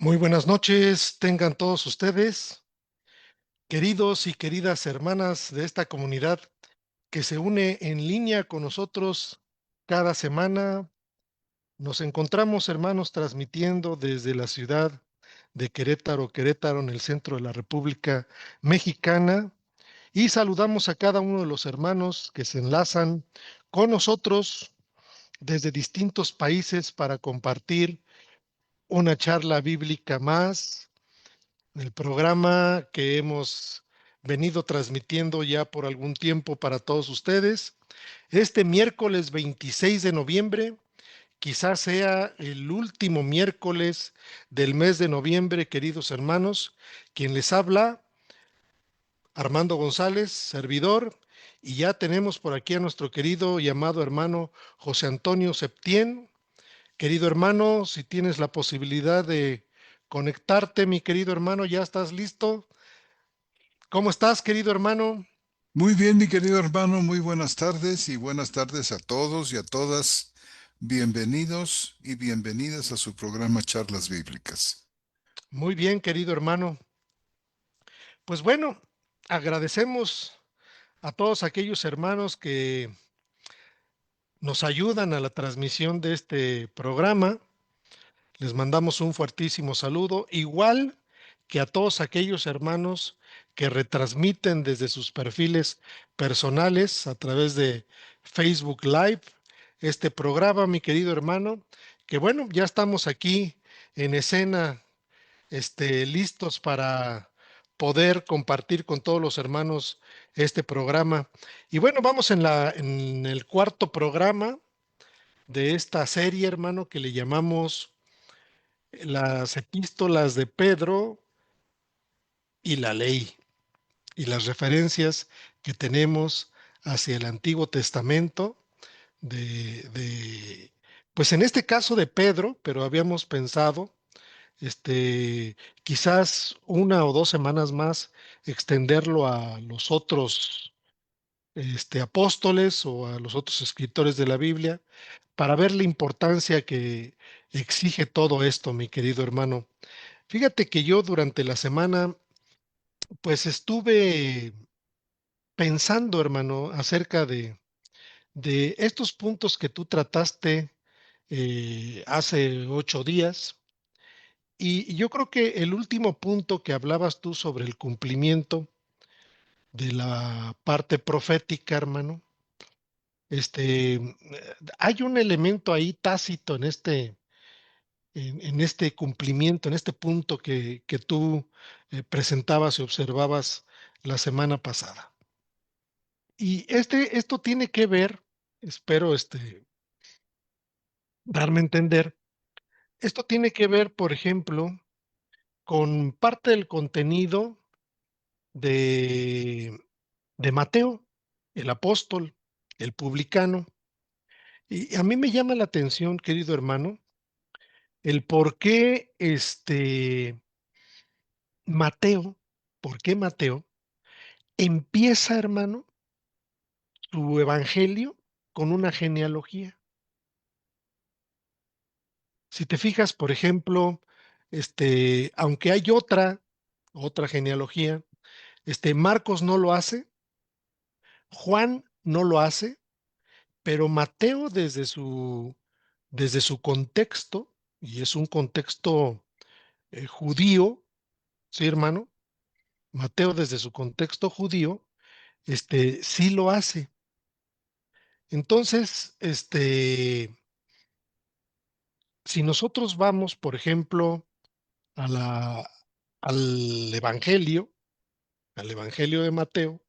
Muy buenas noches, tengan todos ustedes, queridos y queridas hermanas de esta comunidad que se une en línea con nosotros cada semana. Nos encontramos, hermanos, transmitiendo desde la ciudad de Querétaro, Querétaro, en el centro de la República Mexicana, y saludamos a cada uno de los hermanos que se enlazan con nosotros desde distintos países para compartir una charla bíblica más. El programa que hemos venido transmitiendo ya por algún tiempo para todos ustedes. Este miércoles 26 de noviembre, quizás sea el último miércoles del mes de noviembre, queridos hermanos, quien les habla, Armando González, servidor, y ya tenemos por aquí a nuestro querido y amado hermano José Antonio Septién. Querido hermano, si tienes la posibilidad de conectarte, mi querido hermano, ¿ya estás listo? ¿Cómo estás, querido hermano? Muy bien, mi querido hermano, muy buenas tardes y buenas tardes a todos y a todas. Bienvenidos y bienvenidas a su programa Charlas Bíblicas. Muy bien, querido hermano. Pues bueno, agradecemos a todos aquellos hermanos que nos ayudan a la transmisión de este programa. Les mandamos un fuertísimo saludo, igual que a todos aquellos hermanos que retransmiten desde sus perfiles personales a través de Facebook Live este programa, mi querido hermano, que bueno, ya estamos aquí en escena, listos para poder compartir con todos los hermanos este programa. Y bueno, vamos en el cuarto programa de esta serie, hermano, que le llamamos las epístolas de Pedro y la ley, y las referencias que tenemos hacia el Antiguo Testamento pues en este caso de Pedro, pero habíamos pensado, quizás una o dos semanas más extenderlo a los otros, apóstoles o a los otros escritores de la Biblia para ver la importancia que exige todo esto, mi querido hermano. Fíjate que yo durante la semana, pues estuve pensando, hermano, acerca de estos puntos que tú trataste hace 8 días. Y yo creo que el último punto que hablabas tú sobre el cumplimiento de la parte profética, hermano, hay un elemento ahí tácito en este cumplimiento, en este punto que tú presentabas y observabas la semana pasada. Y esto tiene que ver, espero darme a entender, esto tiene que ver, por ejemplo, con parte del contenido de, de Mateo, el apóstol, el publicano. Y a mí me llama la atención, querido hermano, el por qué Mateo, por qué Mateo empieza, hermano, su evangelio con una genealogía. Si te fijas, por ejemplo, aunque hay otra genealogía, Marcos no lo hace, Juan no lo hace, pero Mateo desde su contexto, y es un contexto judío, ¿sí, hermano? Mateo desde su contexto judío, sí lo hace. Entonces, si nosotros vamos, por ejemplo, a al al Evangelio de Mateo,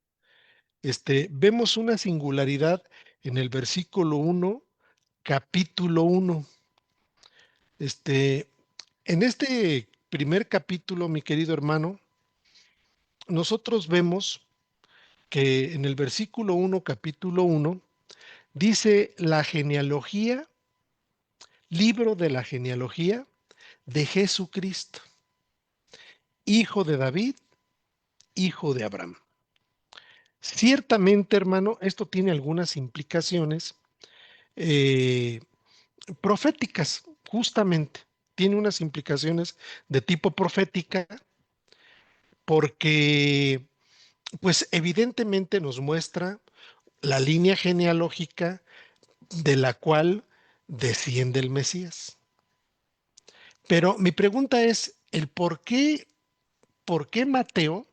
vemos una singularidad en el versículo 1, capítulo 1. Este, en este primer capítulo, mi querido hermano, nosotros vemos que en el versículo 1, capítulo 1, dice la genealogía, libro de la genealogía de Jesucristo, hijo de David, hijo de Abraham. Ciertamente, hermano, esto tiene algunas implicaciones eh, proféticas, justamente. tiene unas implicaciones de tipo profética porque, pues evidentemente nos muestra la línea genealógica de la cual desciende el Mesías. Pero mi pregunta es, el por qué Mateo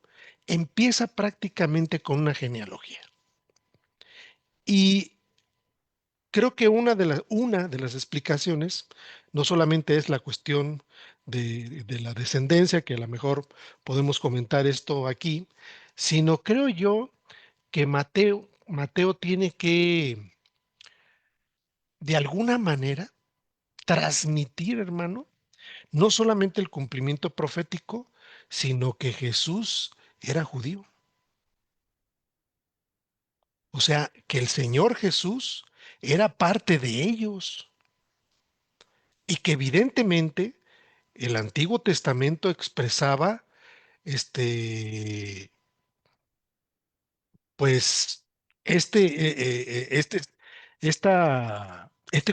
empieza prácticamente con una genealogía. Y creo que una de las explicaciones no solamente es la cuestión de la descendencia, que a lo mejor podemos comentar esto aquí, sino creo yo que Mateo tiene que, de alguna manera, transmitir, hermano, no solamente el cumplimiento profético, sino que Jesús era judío. O sea, que el Señor Jesús era parte de ellos y que evidentemente el Antiguo Testamento expresaba este, pues, este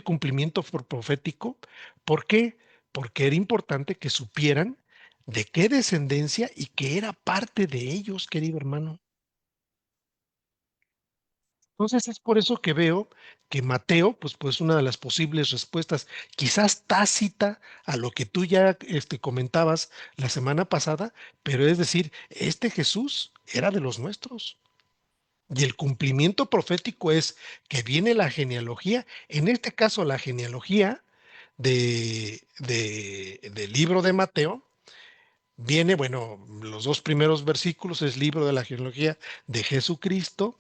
cumplimiento profético. ¿Por qué? Porque era importante que supieran de qué descendencia y que era parte de ellos, querido hermano. Entonces es por eso que veo que Mateo, pues una de las posibles respuestas, quizás tácita a lo que tú ya comentabas la semana pasada, pero es decir, este Jesús era de los nuestros. Y el cumplimiento profético es que viene la genealogía, en este caso la genealogía del libro de Mateo, viene, bueno, los dos primeros versículos es libro de la genealogía de Jesucristo,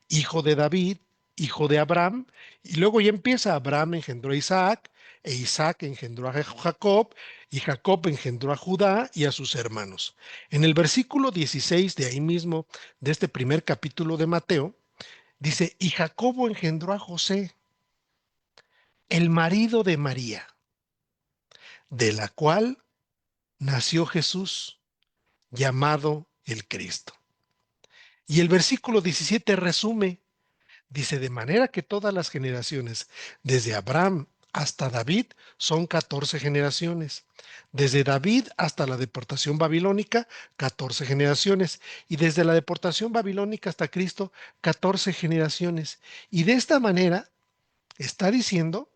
hijo de David, hijo de Abraham, y luego ya empieza: Abraham engendró a Isaac, e Isaac engendró a Jacob, y Jacob engendró a Judá y a sus hermanos. En el versículo 16 de ahí mismo, de este primer capítulo de Mateo, dice: y Jacobo engendró a José, el marido de María, de la cual nació Jesús, llamado el Cristo. Y el versículo 17 resume, dice: de manera que todas las generaciones, desde Abraham hasta David, son 14 generaciones. Desde David hasta la deportación babilónica, 14 generaciones. Y desde la deportación babilónica hasta Cristo, 14 generaciones. Y de esta manera está diciendo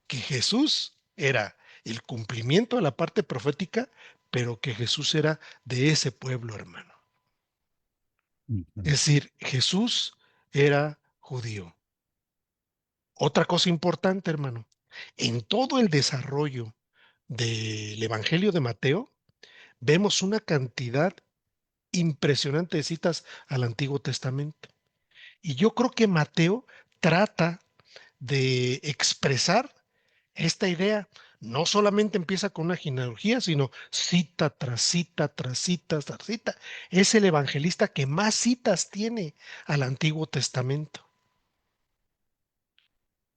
que Jesús era el cumplimiento de la parte profética, pero que Jesús era de ese pueblo, hermano. Es Ujú. decir, Jesús era judío. Otra cosa importante, hermano, en todo el desarrollo del Evangelio de Mateo, vemos una cantidad impresionante de citas al Antiguo Testamento. Y yo creo que Mateo trata de expresar esta idea. No solamente empieza con una genealogía, sino cita tras cita, tras cita, tras cita. Es el evangelista que más citas tiene al Antiguo Testamento.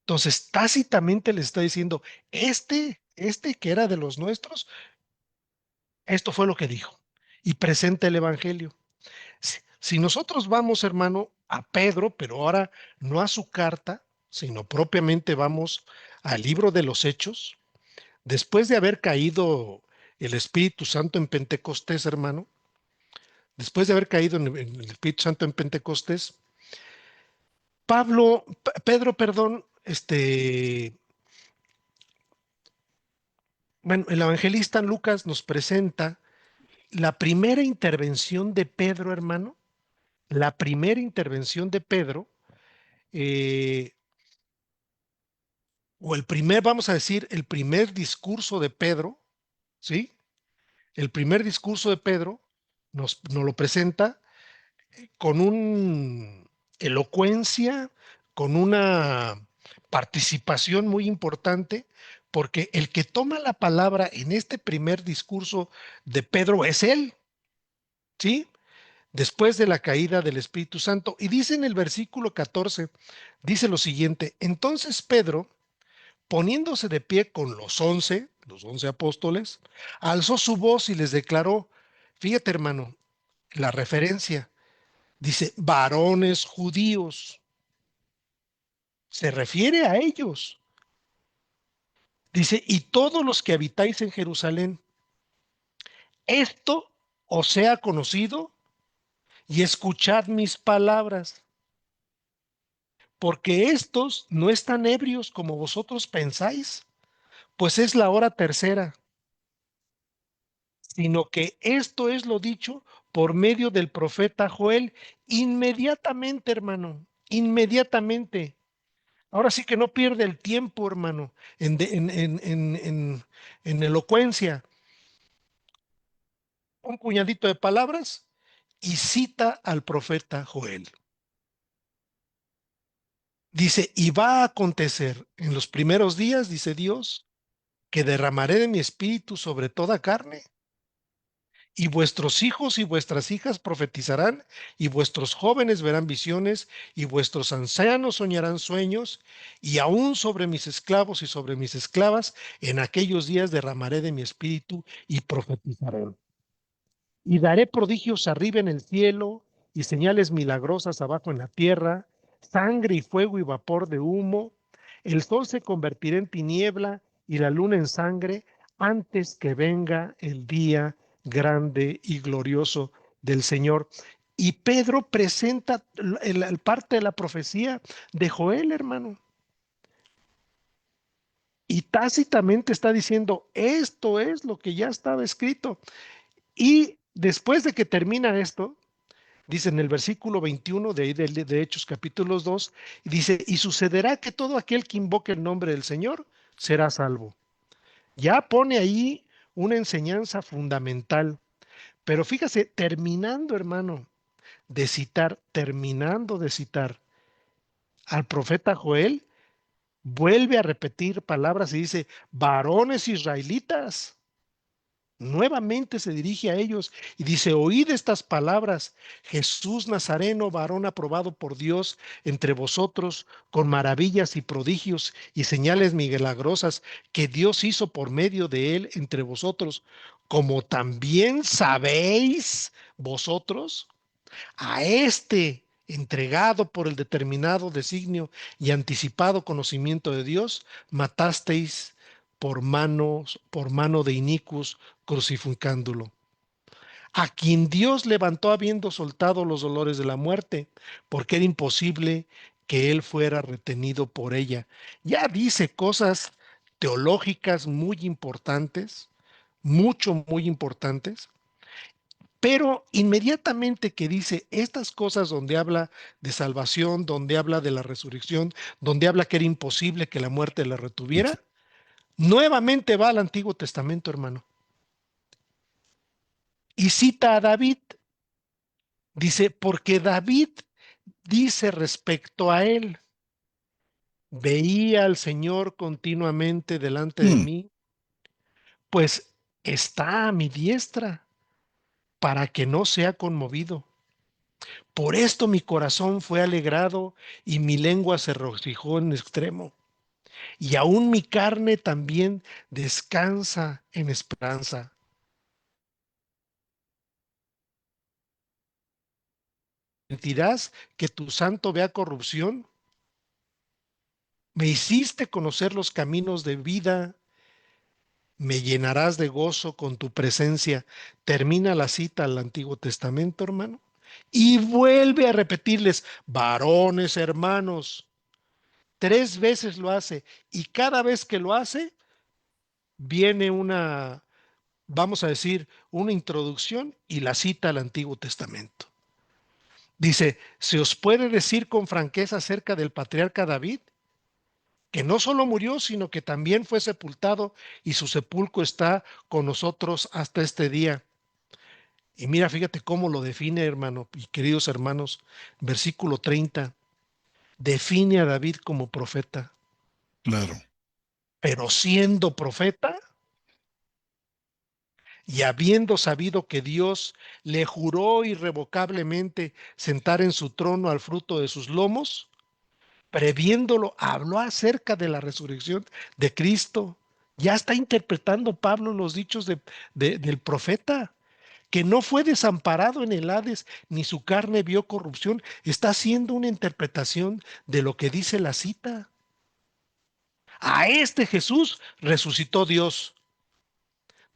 Entonces, tácitamente le está diciendo: este que era de los nuestros, esto fue lo que dijo. Y presenta el evangelio. Si nosotros vamos, hermano, a Pedro, pero ahora no a su carta, sino propiamente vamos al libro de los Hechos, después de haber caído el Espíritu Santo en Pentecostés, hermano, después de haber caído en el Espíritu Santo en Pentecostés, Pedro, perdón, bueno, el evangelista Lucas nos presenta la primera intervención de Pedro, hermano, la primera intervención de Pedro, eh, o el primer, vamos a decir, el primer discurso de Pedro, ¿sí? El primer discurso de Pedro nos lo presenta con una elocuencia, con una participación muy importante, porque el que toma la palabra en este primer discurso de Pedro es él, ¿sí? Después de la caída del Espíritu Santo. Y dice en el versículo 14, dice lo siguiente: entonces Pedro, poniéndose de pie con los 11 apóstoles, alzó su voz y les declaró, fíjate hermano, la referencia, dice: varones judíos, se refiere a ellos. Dice, y todos los que habitáis en Jerusalén, esto os sea conocido y escuchad mis palabras, porque estos no están ebrios como vosotros pensáis, pues es la hora tercera, sino que esto es lo dicho por medio del profeta Joel, inmediatamente, hermano, inmediatamente. Ahora sí que no pierde el tiempo, hermano, en elocuencia. Un puñadito de palabras y cita al profeta Joel. Dice, y va a acontecer en los primeros días, dice Dios, que derramaré de mi espíritu sobre toda carne, y vuestros hijos y vuestras hijas profetizarán, y vuestros jóvenes verán visiones, y vuestros ancianos soñarán sueños, y aún sobre mis esclavos y sobre mis esclavas, en aquellos días derramaré de mi espíritu y profetizaré. Y daré prodigios arriba en el cielo y señales milagrosas abajo en la tierra, sangre y fuego y vapor de humo. El sol se convertirá en tiniebla y la luna en sangre antes que venga el día grande y glorioso del Señor. Y Pedro presenta el parte de la profecía de Joel, hermano. Y tácitamente está diciendo, esto es lo que ya estaba escrito. Y después de que termina esto, dice en el versículo 21 de Hechos capítulos 2, dice, y sucederá que todo aquel que invoque el nombre del Señor será salvo. Ya pone ahí una enseñanza fundamental. Pero fíjase, terminando de citar al profeta Joel, vuelve a repetir palabras y dice, varones israelitas. Nuevamente se dirige a ellos y dice, oíd estas palabras, Jesús Nazareno, varón aprobado por Dios entre vosotros, con maravillas y prodigios y señales milagrosas que Dios hizo por medio de él entre vosotros, como también sabéis vosotros, a este entregado por el determinado designio y anticipado conocimiento de Dios, matasteis por mano de inicuos, crucificándolo. A quien Dios levantó habiendo soltado los dolores de la muerte, porque era imposible que él fuera retenido por ella. Ya dice cosas teológicas muy importantes, muy importantes, pero inmediatamente que dice estas cosas donde habla de salvación, donde habla de la resurrección, donde habla que era imposible que la muerte la retuviera, nuevamente va al Antiguo Testamento, hermano, y cita a David. Dice, porque David dice respecto a él, veía al Señor continuamente delante de Mm, mí, pues está a mi diestra para que no sea conmovido. Por esto mi corazón fue alegrado y mi lengua se regocijó en extremo. Y aún mi carne también descansa en esperanza. ¿Permitirás que tu santo vea corrupción? Me hiciste conocer los caminos de vida, me llenarás de gozo con tu presencia. Termina la cita al Antiguo Testamento, hermano, y vuelve a repetirles, varones, hermanos. 3 veces lo hace y cada vez que lo hace, viene una, vamos a decir, una introducción y la cita al Antiguo Testamento. Dice, ¿se os puede decir con franqueza acerca del patriarca David? Que no solo murió, sino que también fue sepultado y su sepulcro está con nosotros hasta este día. Y mira, fíjate cómo lo define, hermano y queridos hermanos, versículo 30, define a David como profeta, claro. pero siendo profeta y habiendo sabido que Dios le juró irrevocablemente sentar en su trono al fruto de sus lomos, previéndolo, habló acerca de la resurrección de Cristo. Ya está interpretando Pablo los dichos del profeta, que no fue desamparado en el Hades, ni su carne vio corrupción. Está haciendo una interpretación de lo que dice la cita. A este Jesús resucitó Dios,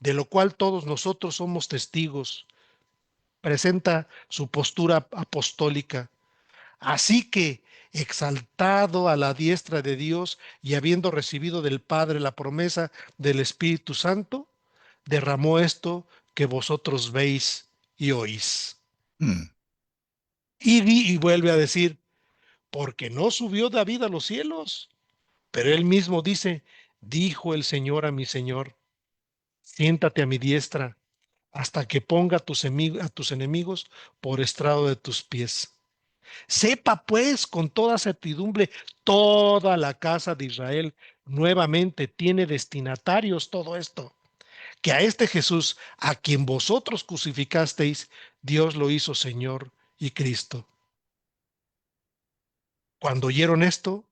de lo cual todos nosotros somos testigos. Presenta su postura apostólica. Así que, exaltado a la diestra de Dios y habiendo recibido del Padre la promesa del Espíritu Santo, derramó esto que vosotros veis y oís. mm, Y vuelve a decir, porque no subió David a los cielos, pero él mismo dice, dijo el Señor a mi Señor, siéntate a mi diestra hasta que ponga a tus enemigos por estrado de tus pies. Sepa pues con toda certidumbre toda la casa de Israel nuevamente tiene destinatarios todo esto, que a este Jesús, a quien vosotros crucificasteis, Dios lo hizo Señor y Cristo. Cuando oyeron esto,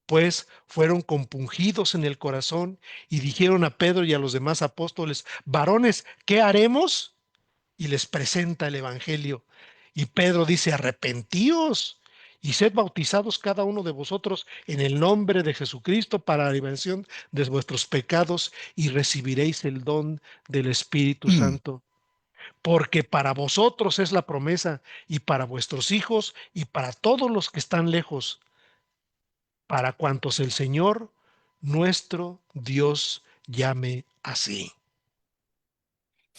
pues fueron compungidos en el corazón y dijeron a Pedro y a los demás apóstoles, varones, ¿qué haremos? Y les presenta el Evangelio. Y Pedro dice, arrepentíos y sed bautizados cada uno de vosotros en el nombre de Jesucristo para la liberación de vuestros pecados y recibiréis el don del Espíritu mm, Santo. Porque para vosotros es la promesa y para vuestros hijos y para todos los que están lejos, para cuantos el Señor nuestro Dios llame así.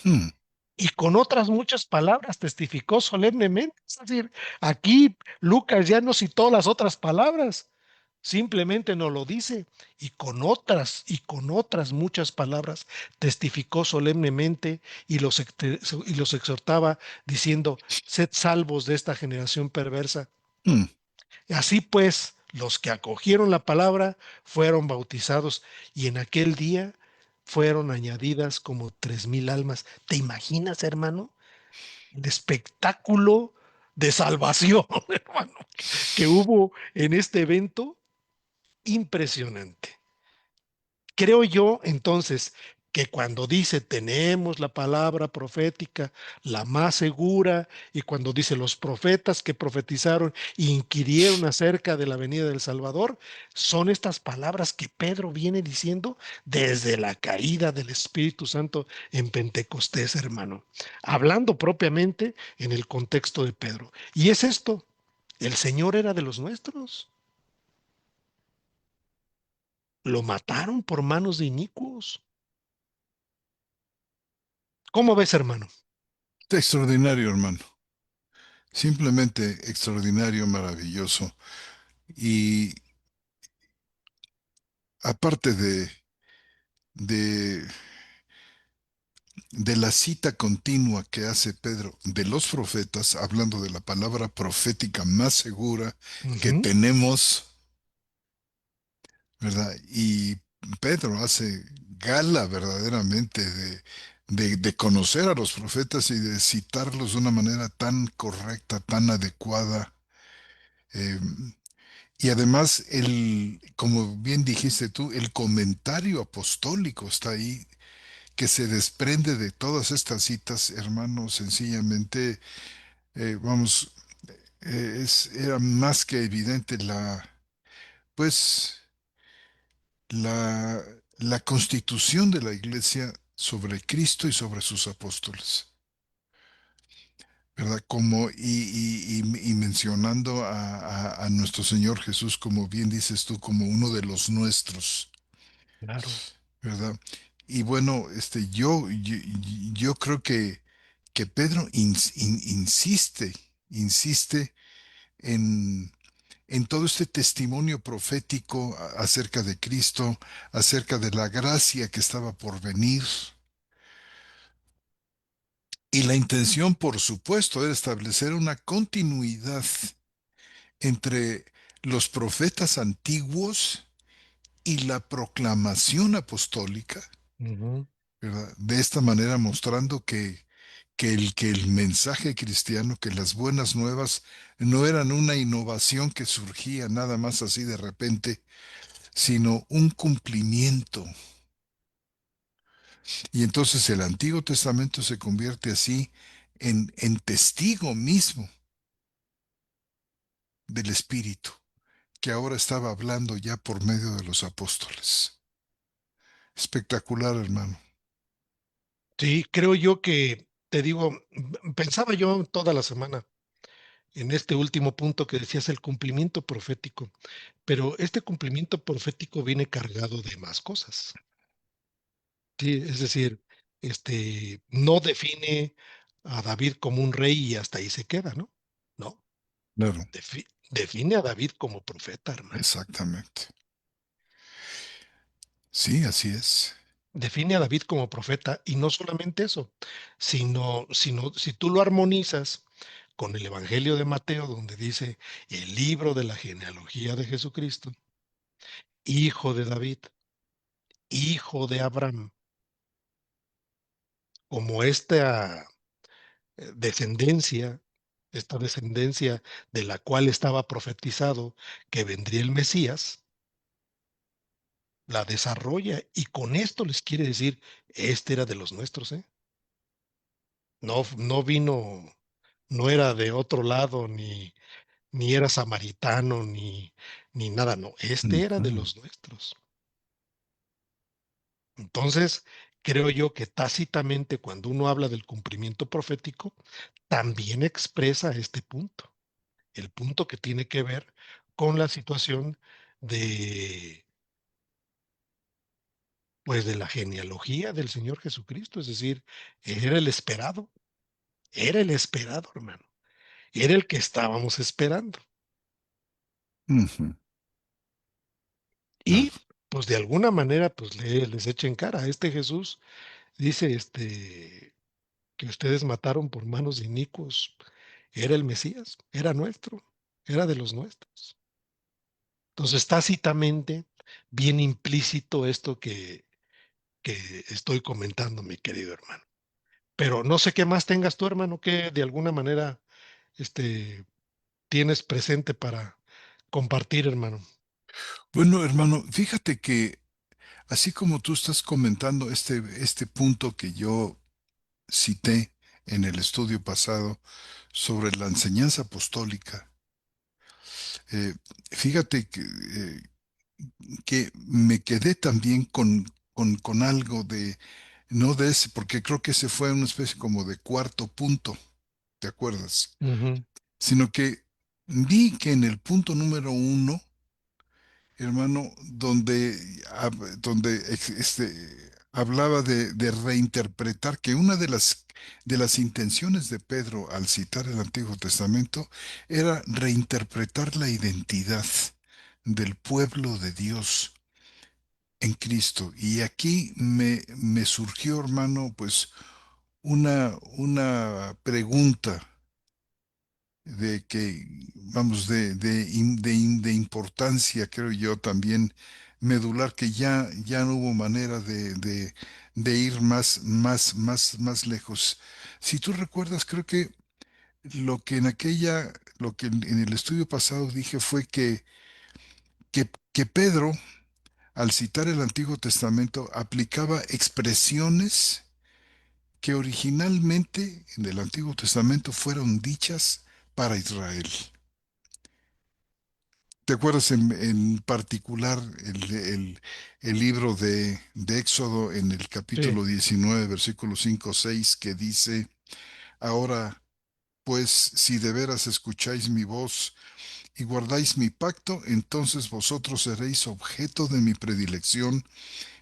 mm. Y con otras muchas palabras testificó solemnemente. Es decir, aquí Lucas ya no citó las otras palabras, simplemente nos lo dice. Y con otras muchas palabras testificó solemnemente y los exhortaba diciendo, sed salvos de esta generación perversa. Mm. Así pues, los que acogieron la palabra fueron bautizados y en aquel día fueron añadidas como 3,000 almas. ¿Te imaginas, hermano? El espectáculo de salvación, hermano, que hubo en este evento, impresionante. Creo yo entonces que cuando dice tenemos la palabra profética, la más segura, y cuando dice los profetas que profetizaron e inquirieron acerca de la venida del Salvador, son estas palabras que Pedro viene diciendo desde la caída del Espíritu Santo en Pentecostés, hermano, hablando propiamente en el contexto de Pedro. Y es esto, el Señor era de los nuestros, lo mataron por manos de inicuos. ¿Cómo ves, hermano? Extraordinario, hermano. Simplemente extraordinario, maravilloso. Y aparte de, de la cita continua que hace Pedro de los profetas, hablando de la palabra profética más segura que Ujú. tenemos, ¿verdad? Y Pedro hace gala verdaderamente de conocer a los profetas y de citarlos de una manera tan correcta, tan adecuada. eh, y además, como bien dijiste tú, el comentario apostólico está ahí, que se desprende de todas estas citas, hermano, sencillamente, vamos, era más que evidente pues, la, la constitución de la iglesia sobre Cristo y sobre sus apóstoles, ¿verdad? Y mencionando a nuestro Señor Jesús, como bien dices tú, como uno de los nuestros, Claro. ¿verdad? Y bueno, yo creo que Pedro insiste en, en todo este testimonio profético acerca de Cristo, acerca de la gracia que estaba por venir. Y la intención, por supuesto, era establecer una continuidad entre los profetas antiguos y la proclamación apostólica, Ujú. ¿verdad? De esta manera mostrando que el mensaje cristiano, que las buenas nuevas no eran una innovación que surgía nada más así de repente, sino un cumplimiento. Y entonces el Antiguo Testamento se convierte así en testigo mismo del Espíritu, que ahora estaba hablando ya por medio de los apóstoles. Espectacular, hermano. Sí, creo yo que, te digo, pensaba yo toda la semana en este último punto que decías, el cumplimiento profético, pero este cumplimiento profético viene cargado de más cosas. Sí, es decir, no define a David como un rey y hasta ahí se queda, ¿no? No, Claro, define a David como profeta, hermano. exactamente. Sí, así es. Define a David como profeta y no solamente eso, sino si tú lo armonizas con el Evangelio de Mateo, donde dice el libro de la genealogía de Jesucristo, hijo de David, hijo de Abraham, como descendencia, esta descendencia de la cual estaba profetizado que vendría el Mesías, la desarrolla y con esto les quiere decir, este era de los nuestros, ¿eh? No, no vino, no era de otro lado, ni era samaritano, ni nada, no, este era de Ujú. los nuestros. Entonces, creo yo que tácitamente cuando uno habla del cumplimiento profético, también expresa este punto, el punto que tiene que ver con la situación de, pues, de la genealogía del Señor Jesucristo, es decir, era el esperado, hermano, era el que estábamos esperando. Ujú. Claro. Y pues de alguna manera, pues les echen cara a este Jesús, dice que ustedes mataron por manos de inicuos, era el Mesías, era nuestro, era de los nuestros. Entonces, tácitamente, bien implícito esto que estoy comentando, mi querido hermano. Pero no sé qué más tengas tú, hermano, que de alguna manera tienes presente para compartir, hermano. Bueno, hermano, fíjate que así como tú estás comentando este punto que yo cité en el estudio pasado sobre la enseñanza apostólica, eh, fíjate que me quedé también con algo de, no de ese, porque creo que ese fue una especie como de cuarto punto, ¿te acuerdas? Ujú, Sino que vi que en el punto número uno, hermano, donde hablaba de reinterpretar, que una de las intenciones de Pedro al citar el Antiguo Testamento era reinterpretar la identidad del pueblo de Dios en Cristo. Y aquí me surgió, hermano, pues una pregunta de que, vamos, de importancia, creo yo, también medular, que ya no hubo manera de ir más lejos. Si tú recuerdas, creo que lo que en el estudio pasado dije fue que Pedro, al citar el Antiguo Testamento, aplicaba expresiones que originalmente en el Antiguo Testamento fueron dichas para Israel. ¿Te acuerdas en particular el libro de Éxodo en el sí. capítulo 19, versículo 5 6 que dice, ahora pues si de veras escucháis mi voz y guardáis mi pacto, entonces vosotros seréis objeto de mi predilección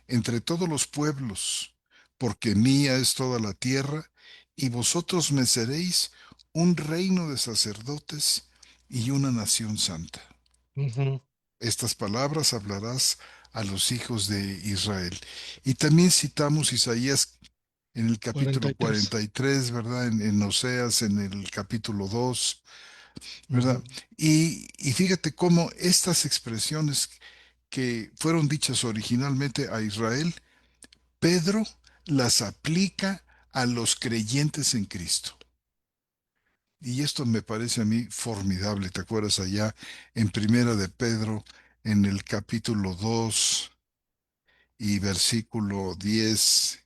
entre todos los pueblos, porque mía es toda la tierra, y vosotros me seréis un reino de sacerdotes y una nación santa. Ujú, Estas palabras hablarás a los hijos de Israel. Y también citamos Isaías en el capítulo 43. 43, ¿verdad? En Oseas, en el capítulo 2, ¿verdad? Ujú, Y fíjate cómo estas expresiones que fueron dichas originalmente a Israel, Pedro las aplica a los creyentes en Cristo. Y esto me parece a mí formidable. ¿Te acuerdas allá en Primera de Pedro, en el capítulo 2 y versículo 10,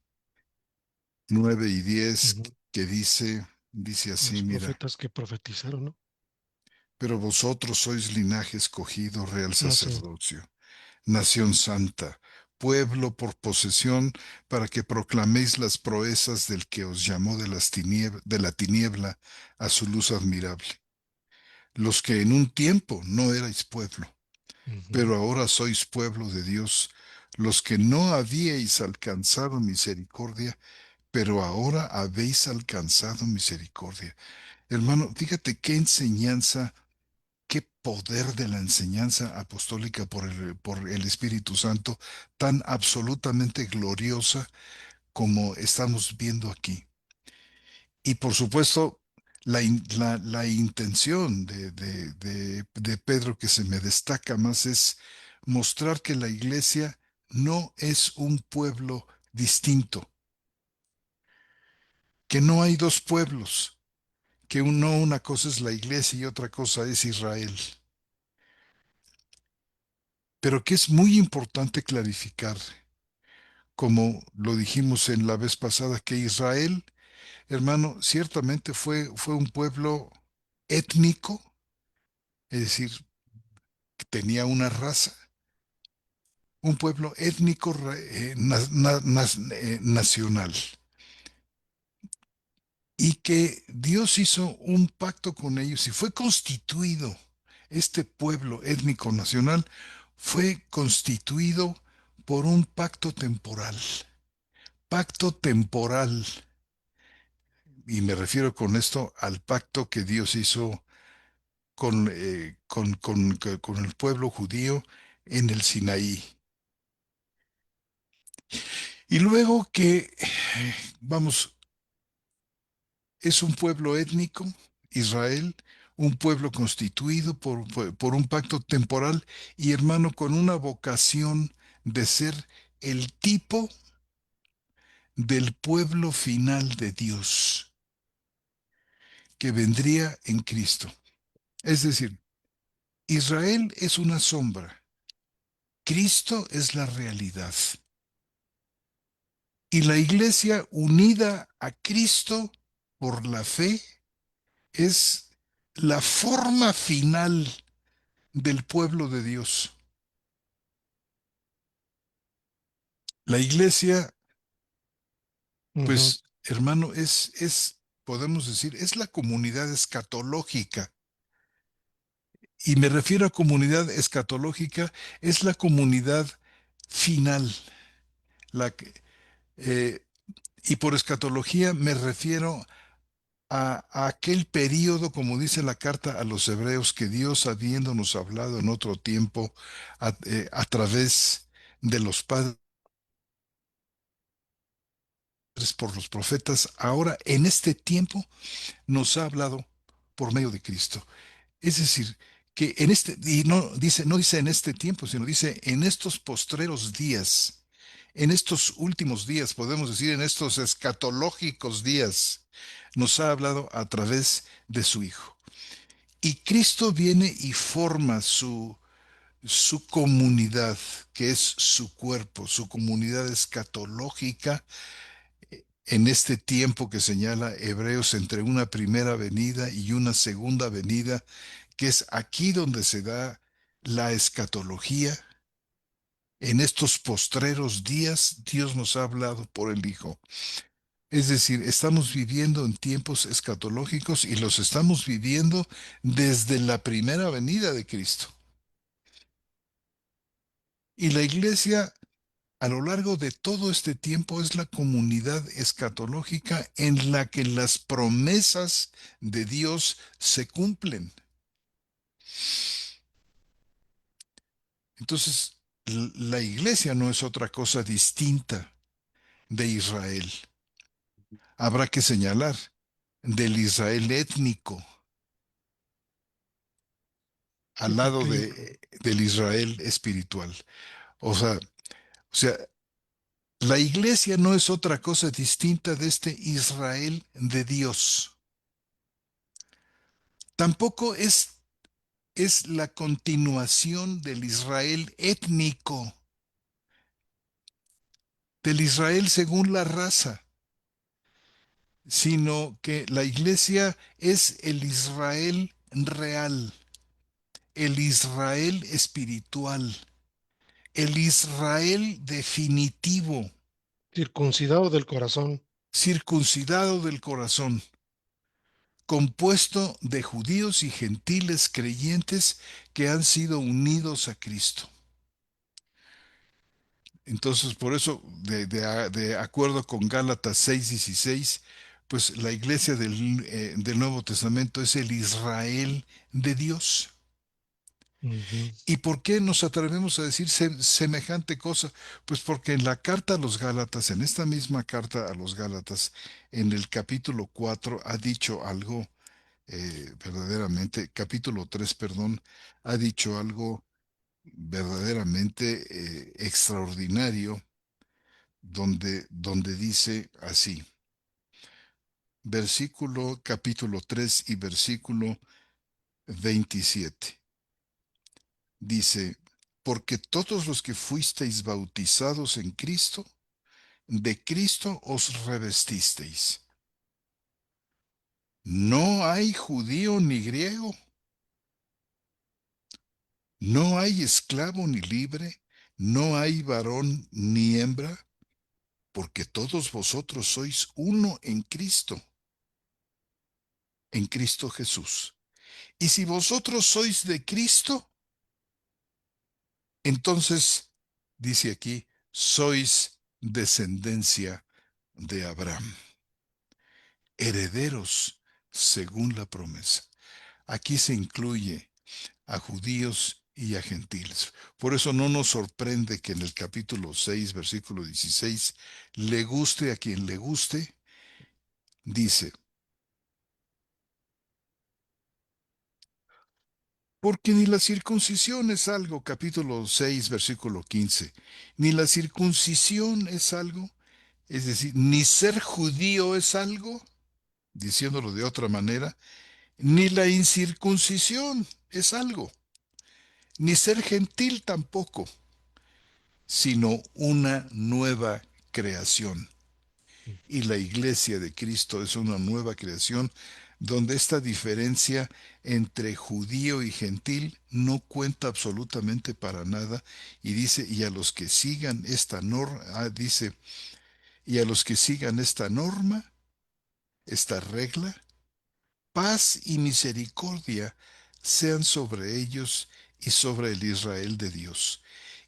9 y 10, ujú. que dice así, Los mira, profetas que profetizaron, ¿no? pero vosotros sois linaje escogido, real No sé. sacerdocio, nación santa, pueblo por posesión, para que proclaméis las proezas del que os llamó de la tiniebla a su luz admirable. Los que en un tiempo no erais pueblo, Ujú, pero ahora sois pueblo de Dios, los que no habíais alcanzado misericordia, pero ahora habéis alcanzado misericordia. Hermano, fíjate qué enseñanza, qué poder de la enseñanza apostólica por el Espíritu Santo, tan absolutamente gloriosa como estamos viendo aquí. Y por supuesto, la intención de Pedro que se me destaca más es mostrar que la iglesia no es un pueblo distinto, que no hay dos pueblos, que una cosa es la iglesia y otra cosa es Israel. Pero que es muy importante clarificar, como lo dijimos en la vez pasada, que Israel, hermano, ciertamente fue un pueblo étnico, es decir, tenía una raza, un pueblo étnico nacional, y que Dios hizo un pacto con ellos y fue constituido, este pueblo étnico nacional fue constituido por un pacto temporal, y me refiero con esto al pacto que Dios hizo con el pueblo judío en el Sinaí. Y luego que, vamos, es un pueblo étnico, Israel, un pueblo constituido por un pacto temporal y hermano con una vocación de ser el tipo del pueblo final de Dios que vendría en Cristo. Es decir, Israel es una sombra, Cristo es la realidad. Y la iglesia unida a Cristo por la fe es la forma final del pueblo de Dios. La iglesia, ujú, pues, hermano, podemos decir, es la comunidad escatológica. Y me refiero a comunidad escatológica, es la comunidad final. La, eh, y por escatología me refiero a aquel periodo, como dice la carta a los hebreos, que Dios habiéndonos hablado en otro tiempo a través de los padres por los profetas, ahora en este tiempo nos ha hablado por medio de Cristo. Es decir, que en este, y no dice en este tiempo, sino dice en estos postreros días, en estos últimos días, podemos decir en estos escatológicos días, nos ha hablado a través de su Hijo. Y Cristo viene y forma su comunidad, que es su cuerpo, su comunidad escatológica, en este tiempo que señala Hebreos entre una primera venida y una segunda venida, que es aquí donde se da la escatología. En estos postreros días, Dios nos ha hablado por el Hijo. Es decir, estamos viviendo en tiempos escatológicos y los estamos viviendo desde la primera venida de Cristo. Y la iglesia a lo largo de todo este tiempo es la comunidad escatológica en la que las promesas de Dios se cumplen. Entonces, la iglesia no es otra cosa distinta de Israel. Habrá que señalar del Israel étnico sí, al lado porque del Israel espiritual. O sea, la iglesia no es otra cosa distinta de este Israel de Dios. Tampoco es la continuación del Israel étnico, del Israel según la raza, sino que la iglesia es el Israel real. el Israel espiritual, el Israel definitivo, circuncidado del corazón. circuncidado del corazón, compuesto de judíos y gentiles creyentes que han sido unidos a Cristo. Entonces, por eso, de acuerdo con Gálatas 6:16, pues la iglesia del Nuevo Testamento es el Israel de Dios. Ujú, ¿Y por qué nos atrevemos a decir semejante cosa? Pues porque en la carta a los Gálatas, en esta misma carta a los Gálatas, en el capítulo 4 ha dicho algo verdaderamente, capítulo 3, perdón, ha dicho algo verdaderamente extraordinario, donde dice así, versículo capítulo 3 y versículo 27. Dice, porque todos los que fuisteis bautizados en Cristo, de Cristo os revestisteis. No hay judío ni griego, no hay esclavo ni libre, no hay varón ni hembra, porque todos vosotros sois uno en Cristo Jesús. Y si vosotros sois de Cristo, entonces, dice aquí, sois descendencia de Abraham, herederos según la promesa. Aquí se incluye a judíos y a gentiles. Por eso no nos sorprende que en el capítulo 6, versículo 16, le guste a quien le guste, dice, porque ni la circuncisión es algo, capítulo 6, versículo 15, ni la circuncisión es algo, es decir, ni ser judío es algo, diciéndolo de otra manera, ni la incircuncisión es algo, ni ser gentil tampoco, sino una nueva creación. Y la iglesia de Cristo es una nueva creación donde esta diferencia entre judío y gentil no cuenta absolutamente para nada. Y dice, y a los que sigan esta norma, dice, y a los que sigan esta norma, esta regla, paz y misericordia sean sobre ellos y sobre el Israel de Dios.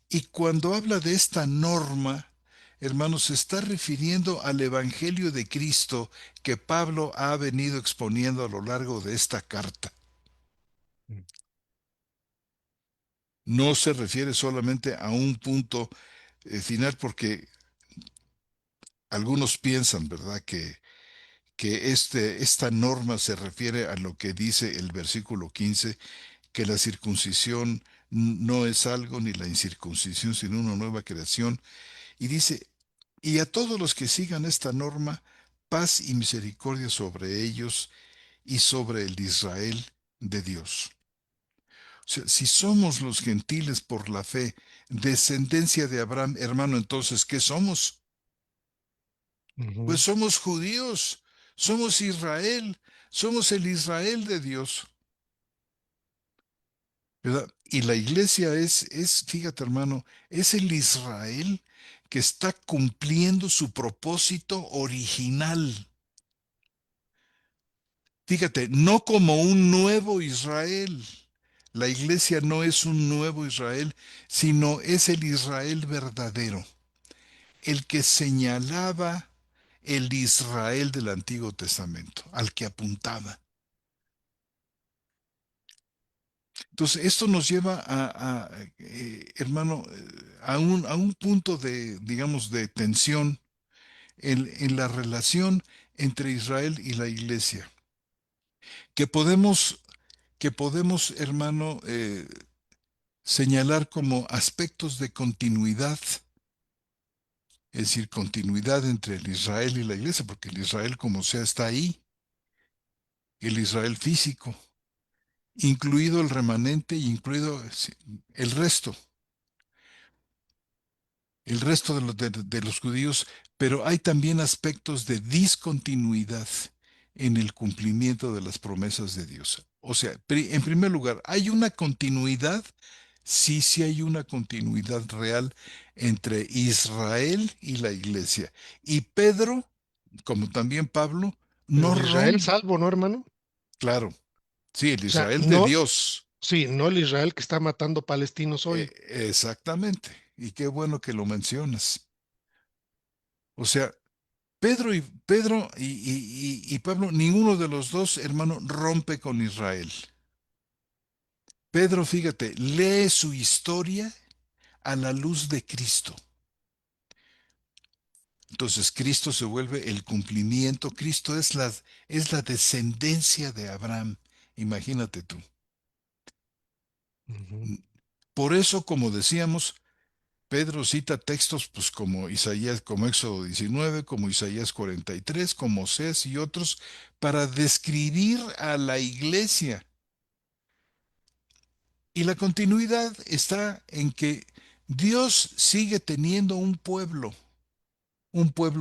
Y cuando habla de esta norma, hermanos, se está refiriendo al Evangelio de Cristo que Pablo ha venido exponiendo a lo largo de esta carta. No se refiere solamente a un punto final porque algunos piensan, ¿verdad?, que esta norma se refiere a lo que dice el versículo 15, que la circuncisión no es algo ni la incircuncisión, sino una nueva creación. Y dice, y a todos los que sigan esta norma, paz y misericordia sobre ellos y sobre el Israel de Dios. O sea, si somos los gentiles por la fe, descendencia de Abraham, hermano, entonces, ¿qué somos? Pues ujú. somos judíos, somos Israel, somos el Israel de Dios, ¿verdad? Y la iglesia fíjate, hermano, es el Israel que está cumpliendo su propósito original. Fíjate, no como un nuevo Israel. La iglesia no es un nuevo Israel, sino es el Israel verdadero, el que señalaba el Israel del Antiguo Testamento, al que apuntaba. Entonces, esto nos lleva hermano, a un punto de, digamos, de tensión en la relación entre Israel y la iglesia, que podemos, hermano, señalar como aspectos de continuidad, es decir, continuidad entre el Israel y la iglesia, porque el Israel como sea está ahí, el Israel físico, incluido el remanente y incluido el resto, de los judíos, pero hay también aspectos de discontinuidad en el cumplimiento de las promesas de Dios. O sea, en primer lugar, ¿hay una continuidad? Sí, sí hay una continuidad real entre Israel y la iglesia. Y Pedro, como también Pablo, Pero no el Israel rompe, salvo, ¿no, hermano? claro, sí, el O sea, Israel de no, Dios. sí, no el Israel que está matando palestinos hoy. Exactamente. Y qué bueno que lo mencionas. O sea, Pedro y Pablo, ninguno de los dos, hermano, rompe con Israel. Pedro, fíjate, lee su historia a la luz de Cristo. Entonces Cristo se vuelve el cumplimiento, Cristo es la descendencia de Abraham, imagínate tú. Ujú, Por eso, como decíamos, Pedro cita textos pues como Isaías, como Éxodo 19, como Isaías 43, como Osés y otros, para describir a la iglesia. Y la continuidad está en que Dios sigue teniendo un pueblo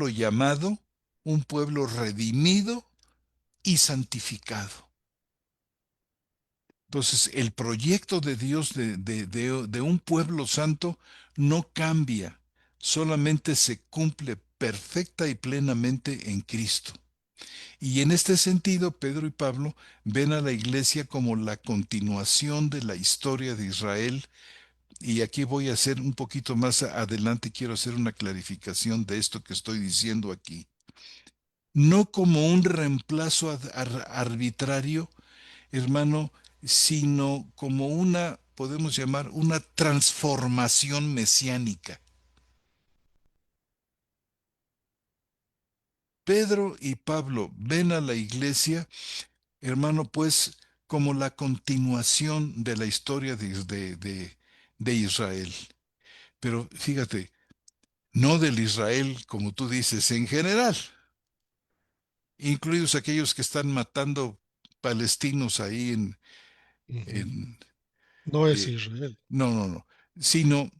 llamado, un pueblo redimido y santificado. Entonces, el proyecto de Dios de un pueblo santo no cambia, solamente se cumple perfecta y plenamente en Cristo. Y en este sentido, Pedro y Pablo ven a la iglesia como la continuación de la historia de Israel. Y aquí voy a hacer un poquito más adelante, quiero hacer una clarificación de esto que estoy diciendo aquí. No como un reemplazo arbitrario, hermano, sino como una, podemos llamar, una transformación mesiánica. Pedro y Pablo ven a la iglesia, hermano, pues como la continuación de la historia de Israel. Pero fíjate, no del Israel, como tú dices, en general, incluidos aquellos que están matando palestinos ahí ujú. en No es eh, Israel. no, no, no, sino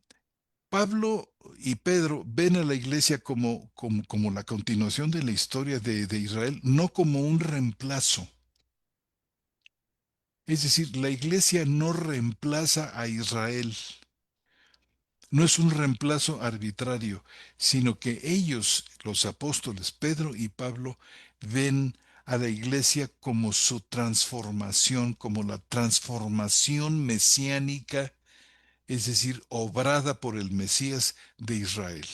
Pablo y Pedro ven a la iglesia como la continuación de la historia de Israel, no como un reemplazo. Es decir, la iglesia no reemplaza a Israel, no es un reemplazo arbitrario, sino que ellos, los apóstoles Pedro y Pablo, ven a la iglesia como su transformación, como la transformación mesiánica, es decir, obrada por el Mesías de Israel.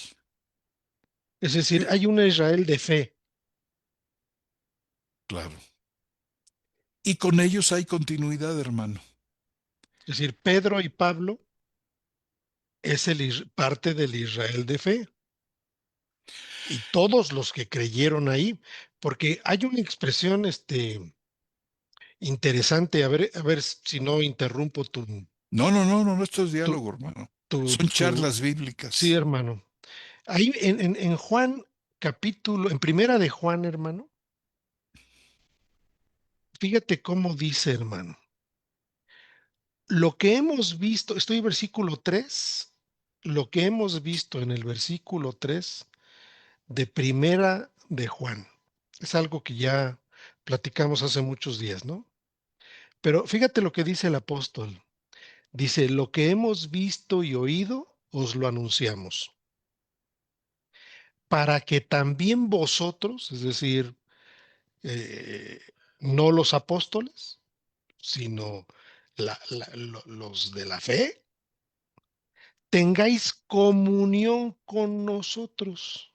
Es decir, Eh, hay una Israel de fe. Claro. Y con ellos hay continuidad, hermano. Es decir, Pedro y Pablo es parte del Israel de fe. Y todos los que creyeron ahí, porque hay una expresión interesante, a ver si no interrumpo No, no, no, no, no, esto es tu, diálogo, hermano. tu, Son tu- charlas sí, bíblicas. hermano. Ahí en Juan capítulo, en primera de Juan, hermano, fíjate cómo dice, hermano. Lo que hemos visto, estoy en versículo 3, lo que hemos visto en el versículo 3 de primera de Juan. Es algo que ya platicamos hace muchos días, ¿no? Pero fíjate lo que dice el apóstol. Dice, lo que hemos visto y oído, os lo anunciamos, para que también vosotros, es decir, eh, no los apóstoles, sino los de la fe, tengáis comunión con nosotros.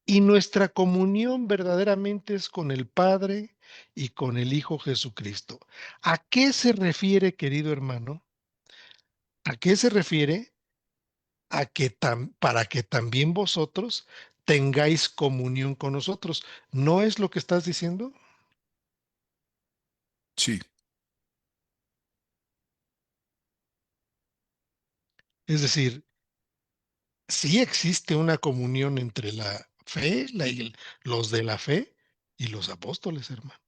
Y nuestra comunión verdaderamente es con el Padre y con el Hijo Jesucristo. ¿A qué se refiere, querido hermano? ¿A qué se refiere? A que para que también vosotros tengáis comunión con nosotros. ¿No es lo que estás diciendo? Sí, Es decir, sí existe una comunión entre la fe, los de la fe y los apóstoles, hermano,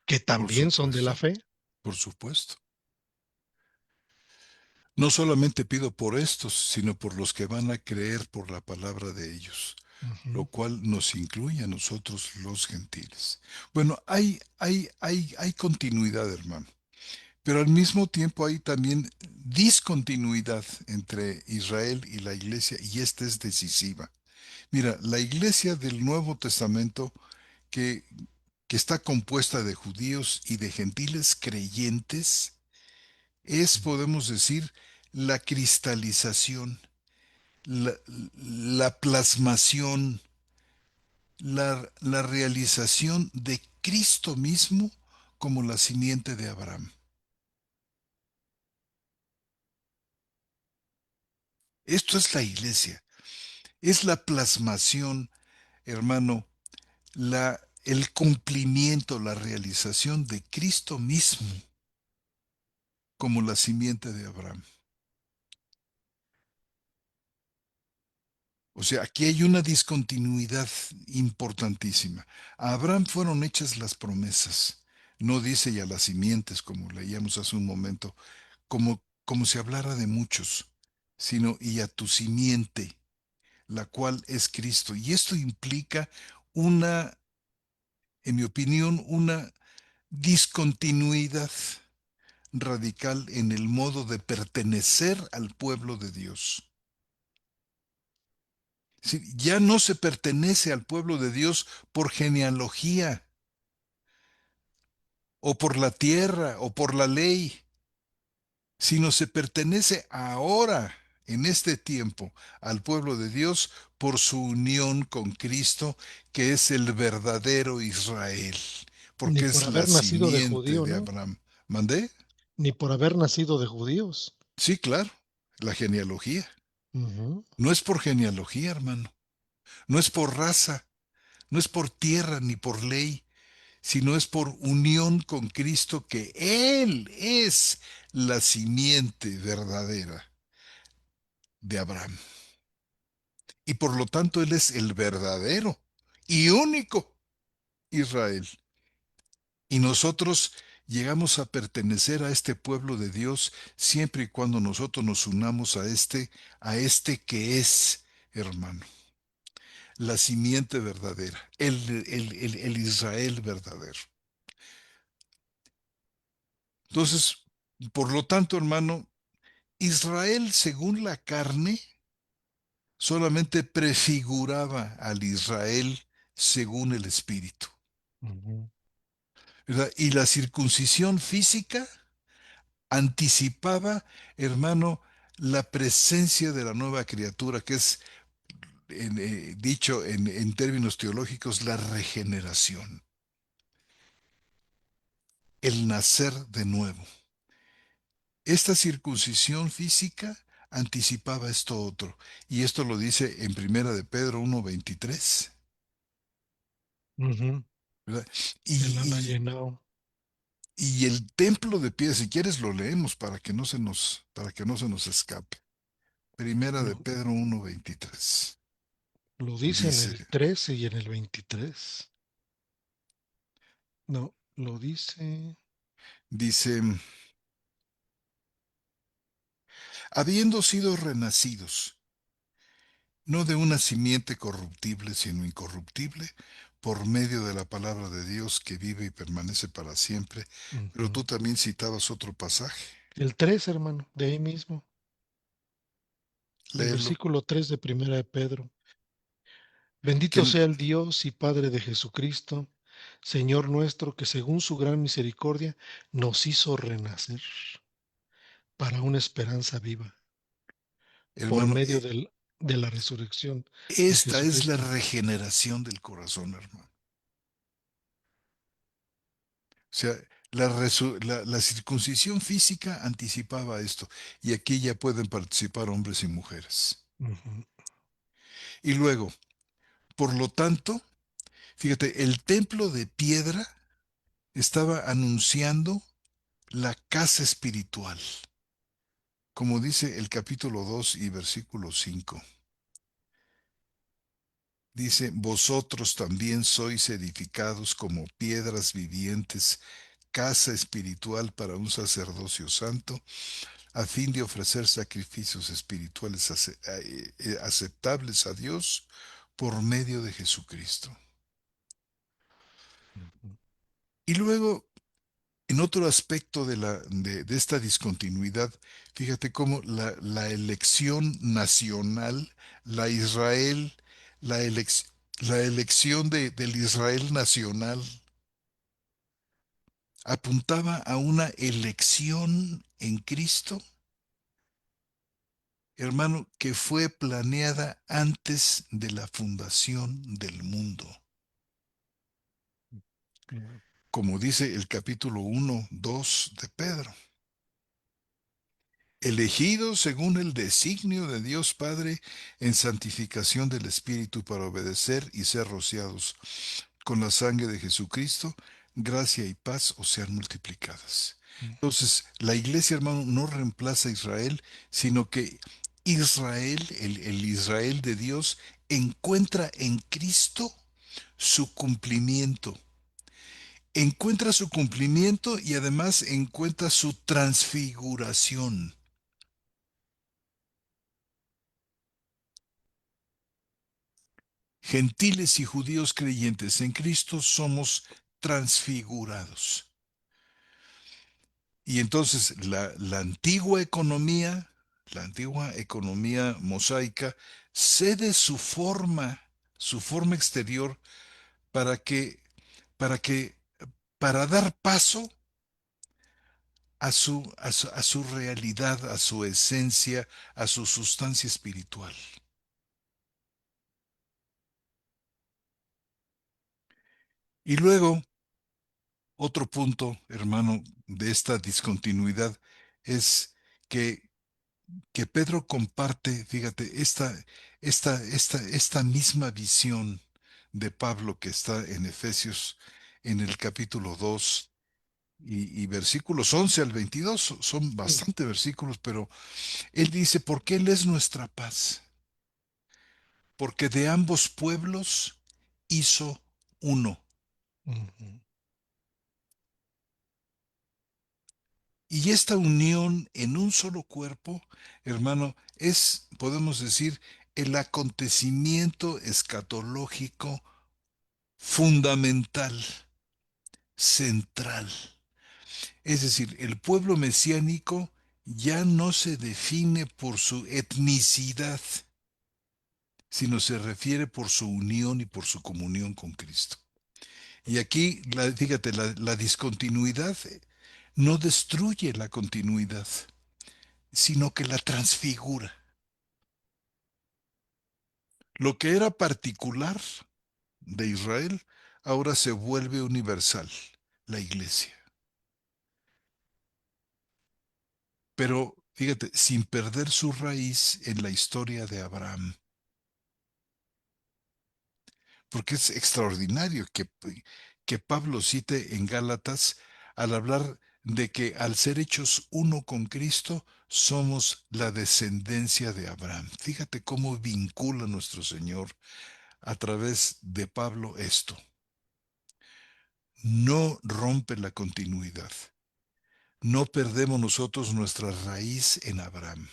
que por también son de la supuesto, fe. por supuesto. No solamente pido por estos, sino por los que van a creer por la palabra de ellos. lo Ujú, cual nos incluye a nosotros los gentiles. Bueno, hay continuidad, hermano, pero al mismo tiempo hay también discontinuidad entre Israel y la iglesia, y esta es decisiva. Mira, la iglesia del Nuevo Testamento, que, que está compuesta de judíos y de gentiles creyentes, es, podemos decir, la cristalización, la, la plasmación, la realización de Cristo mismo como la simiente de Abraham. Esto es la iglesia, es la plasmación, hermano, el cumplimiento, la realización de Cristo mismo como la simiente de Abraham. O sea, aquí hay una discontinuidad importantísima. A Abraham fueron hechas las promesas. No dice ya las simientes, como leíamos hace un momento, como si hablara de muchos, sino y a tu simiente, la cual es Cristo. Y esto implica una, en mi opinión, una discontinuidad radical en el modo de pertenecer al pueblo de Dios. Sí, ya no se pertenece al pueblo de Dios por genealogía, o por la tierra, o por la ley, sino se pertenece ahora, en este tiempo, al pueblo de Dios por su unión con Cristo, que es el verdadero Israel, ni porque por es la haber nacido de simiente judío, de ¿no? Abraham. ¿Mandé? Ni por haber nacido de judíos. Sí, claro, la genealogía. Ujú, No es por genealogía, hermano, no es por raza, no es por tierra ni por ley, sino es por unión con Cristo, que Él es la simiente verdadera de Abraham. Y por lo tanto Él es el verdadero y único Israel. Y nosotros llegamos a pertenecer a este pueblo de Dios siempre y cuando nosotros nos unamos a este que es, hermano, la simiente verdadera, el Israel verdadero. Entonces, por lo tanto, hermano, Israel, según la carne, solamente prefiguraba al Israel según el Espíritu, ujú. ¿verdad? Y la circuncisión física anticipaba, hermano, la presencia de la nueva criatura, que es, dicho en términos teológicos, la regeneración, el nacer de nuevo. Esta circuncisión física anticipaba esto otro, y esto lo dice en Primera de Pedro 1:23, Ujú. ¿verdad? Él Y, la ha y, llenado. y el templo de piedra, si quieres lo leemos para que no se nos escape. Primera de Lo, Pedro 1:23. lo dice en Dice, el 13 y en el 23. No, lo dice. dice, habiendo sido renacidos, no de una simiente corruptible, sino incorruptible, por medio de la palabra de Dios que vive y permanece para siempre. Pero Ujú. tú también citabas otro pasaje. El 3, hermano, de ahí mismo. El Léelo. versículo 3 de Primera de Pedro. Que Bendito el, sea el Dios y Padre de Jesucristo, Señor nuestro, que según su gran misericordia nos hizo renacer para una esperanza viva por hermano, medio de la resurrección de esta es la Jesucristo. regeneración del corazón, hermano. O sea, la circuncisión física anticipaba esto, y aquí ya pueden participar hombres y mujeres. Ujú, Y luego, por lo tanto, fíjate, el templo de piedra estaba anunciando la casa espiritual, como dice el capítulo 2 y versículo 5. Dice, vosotros también sois edificados como piedras vivientes, casa espiritual para un sacerdocio santo, a fin de ofrecer sacrificios espirituales aceptables a Dios por medio de Jesucristo. ujú, Y luego, en otro aspecto de esta discontinuidad, fíjate cómo la elección nacional, la Israel, la, elec- la elección del Israel nacional, apuntaba a una elección en Cristo, hermano, que fue planeada antes de la fundación del mundo. ujú, Como dice el capítulo 1, 2 de Pedro. Elegidos según el designio de Dios Padre en santificación del Espíritu para obedecer y ser rociados con la sangre de Jesucristo, gracia y paz os sean multiplicadas. Entonces, la iglesia, hermano, no reemplaza a Israel, sino que Israel, el Israel de Dios, encuentra en Cristo su cumplimiento. Encuentra su cumplimiento y además encuentra su transfiguración. Gentiles y judíos creyentes en Cristo somos transfigurados. Y entonces la antigua economía mosaica, cede su forma exterior para que, para que, para dar paso a su realidad, a su esencia, a su sustancia espiritual. Y luego, otro punto, hermano, de esta discontinuidad es que, que Pedro comparte, fíjate, esta misma visión de Pablo que está en Efesios en el capítulo 2 y versículos 11 al 22, son ujú, bastante versículos, pero él dice, porque Él es nuestra paz, porque de ambos pueblos hizo uno. ujú, Y esta unión en un solo cuerpo, hermano, es, podemos decir, el acontecimiento escatológico fundamental, central. Es decir, el pueblo mesiánico ya no se define por su etnicidad, sino se refiere por su unión y por su comunión con Cristo. Y aquí, fíjate, la discontinuidad no destruye la continuidad, sino que la transfigura. Lo que era particular de Israel ahora se vuelve universal, la iglesia. Pero fíjate, sin perder su raíz en la historia de Abraham, porque es extraordinario que Pablo cite en Gálatas al hablar de que al ser hechos uno con Cristo, somos la descendencia de Abraham. Fíjate cómo vincula nuestro Señor a través de Pablo esto. No rompe la continuidad. No perdemos nosotros nuestra raíz en Abraham.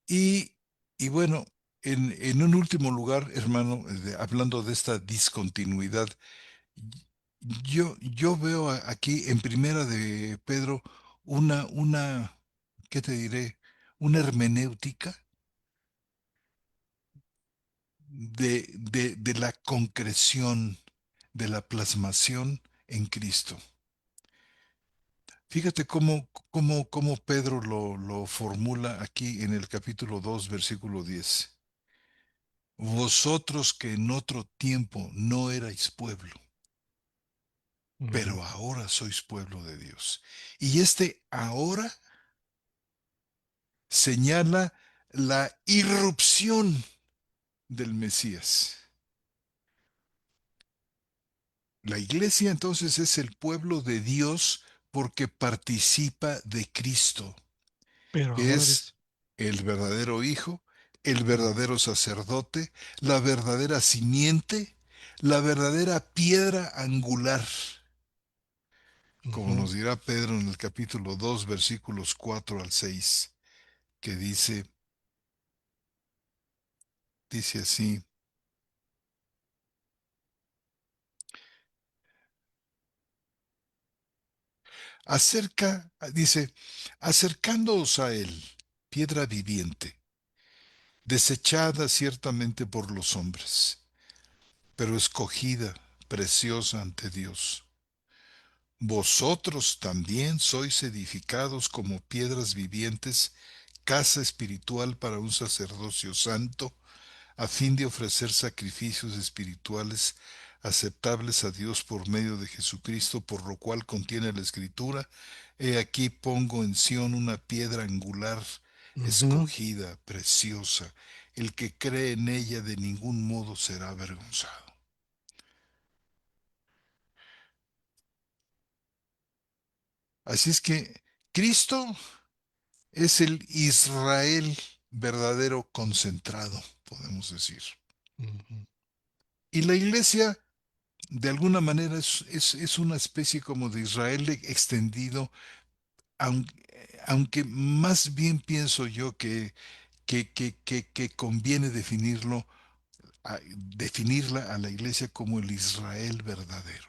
Y, y bueno, en un último lugar, hermano, hablando de esta discontinuidad, yo veo aquí en Primera de Pedro una, ¿qué te diré? Una hermenéutica de la concreción, de la plasmación en Cristo. Fíjate cómo Pedro lo formula aquí en el capítulo 2 versículo 10. Vosotros que en otro tiempo no erais pueblo, ujú. pero ahora sois pueblo de Dios. Y este ahora señala la irrupción del Mesías. La iglesia entonces es el pueblo de Dios porque participa de Cristo, Pero que ahora es dice, el verdadero Hijo, el ujú, verdadero sacerdote, la verdadera simiente, la verdadera piedra angular, como ujú, nos dirá Pedro en el capítulo 2, versículos 4 al 6, que dice, Dice así, dice, acercándoos a él, piedra viviente, desechada ciertamente por los hombres, pero escogida, preciosa ante Dios. Vosotros también sois edificados como piedras vivientes, casa espiritual para un sacerdocio santo, a fin de ofrecer sacrificios espirituales aceptables a Dios por medio de Jesucristo, por lo cual contiene la Escritura, he aquí pongo en Sión una piedra angular, Ujú, escogida, preciosa, el que cree en ella de ningún modo será avergonzado. Así es que Cristo es el Israel verdadero concentrado, podemos decir. ujú, Y la iglesia, de alguna manera, es una especie como de Israel extendido, aunque más bien pienso yo que conviene definirla a la iglesia como el Israel verdadero.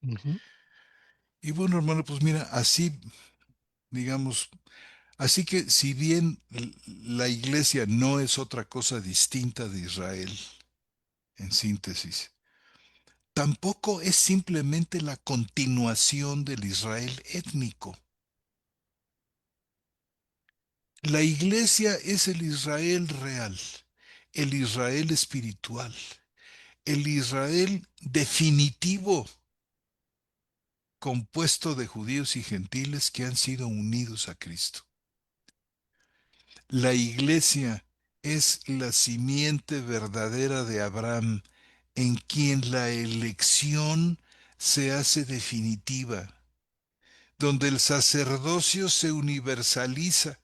ujú. Y bueno, hermano, pues mira, así, digamos, así que si bien la iglesia no es otra cosa distinta de Israel, en síntesis, tampoco es simplemente la continuación del Israel étnico. La iglesia es el Israel real, el Israel espiritual, el Israel definitivo, compuesto de judíos y gentiles que han sido unidos a Cristo. La iglesia es la simiente verdadera de Abraham, en quien la elección se hace definitiva, donde el sacerdocio se universaliza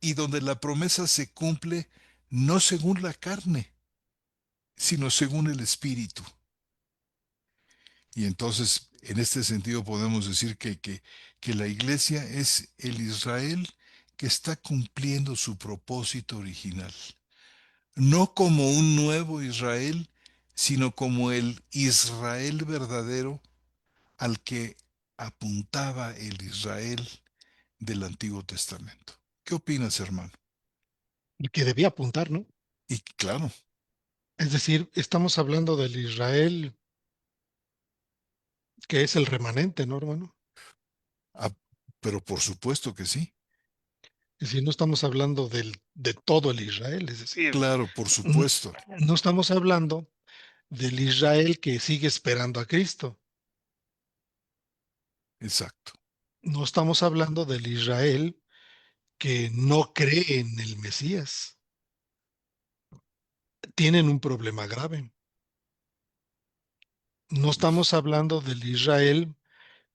y donde la promesa se cumple no según la carne, sino según el Espíritu. Y entonces, en este sentido, podemos decir que la iglesia es el Israel que está cumpliendo su propósito original. No como un nuevo Israel, sino como el Israel verdadero al que apuntaba el Israel del Antiguo Testamento. ¿Qué opinas, hermano? El que debía apuntar, ¿no? Y claro, Es decir, estamos hablando del Israel que es el remanente, ¿no, hermano? ah, pero por supuesto que sí. Es decir, no estamos hablando de todo el Israel, es decir, Claro, por mm, supuesto. no estamos hablando del Israel que sigue esperando a Cristo. Exacto. No estamos hablando del Israel que no cree en el Mesías. Tienen un problema grave. No estamos hablando del Israel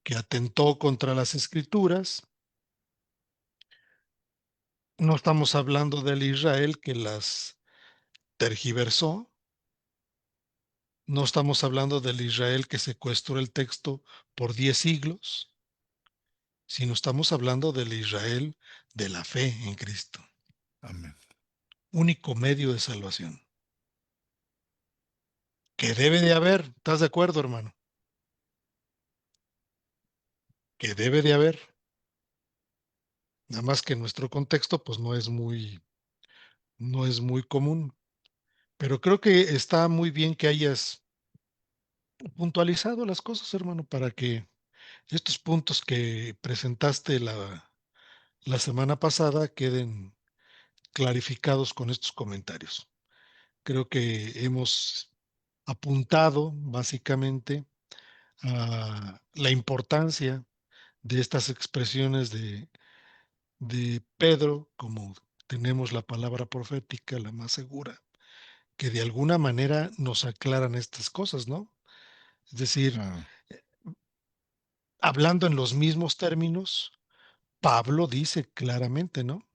que atentó contra las escrituras. No estamos hablando del Israel que las tergiversó. No estamos hablando del Israel que secuestró el texto por 10 siglos, sino estamos hablando del Israel de la fe en Cristo, Amén. único medio de salvación, que debe de haber, ¿estás de acuerdo, hermano? Que debe de haber, nada más que en nuestro contexto pues no es muy común, pero creo que está muy bien que hayas puntualizado las cosas, hermano, para que estos puntos que presentaste la semana pasada queden clarificados con estos comentarios. Creo que hemos apuntado básicamente a la importancia de estas expresiones de Pedro, como tenemos la palabra profética, la más segura, que de alguna manera nos aclaran estas cosas, ¿no? Es decir, Claro. hablando en los mismos términos, Pablo dice claramente, ¿no?